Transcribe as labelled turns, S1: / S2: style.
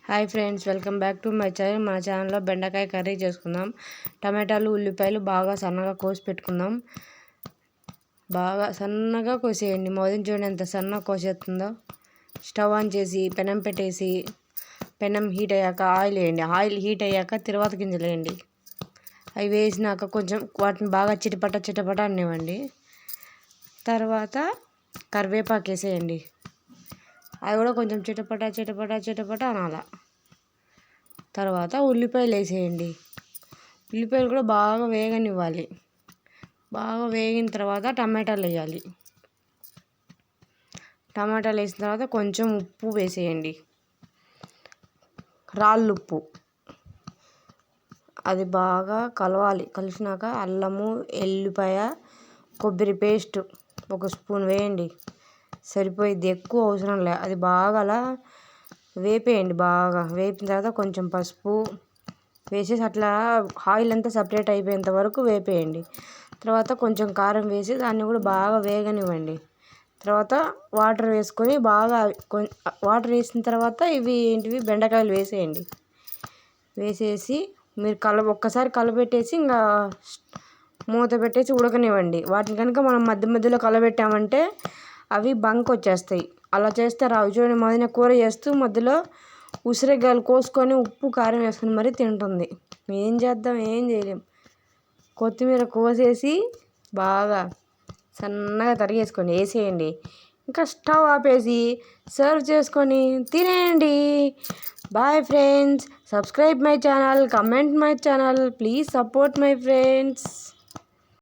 S1: Hi friends, welcome back to my channel. మా ఛానల్లో బెండకాయ కర్రీ చేసుకుందాం. టమాటాలు, ఉల్లిపాయలు బాగా సన్నగా కోసి పెట్టుకుందాం. బాగా సన్నగా కోసేయండి. మొదటి చూడండి ఎంత సన్నగా కోసేస్తుందో. స్టవ్ ఆన్ చేసి పెనం పెట్టేసి పెనం హీట్ అయ్యాక ఆయిల్ వేయండి. ఆయిల్ హీట్ అయ్యాక తిరువాత గింజలు వేయండి. అవి వేసినాక కొంచెం వాటిని బాగా చిటపట అనివ్వండి. తర్వాత కరివేపాకు వేసేయండి. అది కూడా కొంచెం చిటపట అనాల. తర్వాత ఉల్లిపాయలు వేసేయండి. ఉల్లిపాయలు కూడా బాగా వేగనివ్వాలి. బాగా వేగిన తర్వాత టమాటాలు వేయాలి. టమాటాలు వేసిన తర్వాత కొంచెం ఉప్పు వేసేయండి, రాళ్ళుప్పు. అది బాగా కలవాలి. కలిసినాక అల్లము, ఎల్లిపాయ, కొబ్బరి పేస్ట్ 1 స్పూన్ వేయండి. సరిపోయిద్ది, ఎక్కువ అవసరం లే. అది బాగా అలా వేపేయండి. బాగా వేపిన తర్వాత కొంచెం పసుపు వేసేసి అట్లా ఆయిల్ అంతా సపరేట్ అయిపోయేంత వరకు వేపేయండి. తర్వాత కొంచెం కారం వేసి దాన్ని కూడా బాగా వేగనివ్వండి. తర్వాత వాటర్ వేసుకొని బాగా వాటర్ వేసిన తర్వాత బెండకాయలు వేసేయండి. వేసేసి మీరు ఒక్కసారి కలబెట్టేసి ఇంకా మూత పెట్టేసి ఉడకనివ్వండి. వాటిని కనుక మనం మధ్యలో కలబెట్టామంటే అవి బంక్ వచ్చేస్తాయి. అలా చేస్తే రావు. చూడండి, మొదన కూర చేస్తూ మధ్యలో ఉసిరికాయలు కోసుకొని ఉప్పు కారం వేసుకొని మరీ తింటుంది. ఏం చేద్దాం, ఏం చేయలేం. కొత్తిమీర కోసేసి బాగా సన్నగా తరిగేసుకొని వేసేయండి. ఇంకా స్టవ్ ఆపేసి సర్వ్ చేసుకొని తినేయండి. Bye friends, subscribe my channel, comment my channel, please support my friends.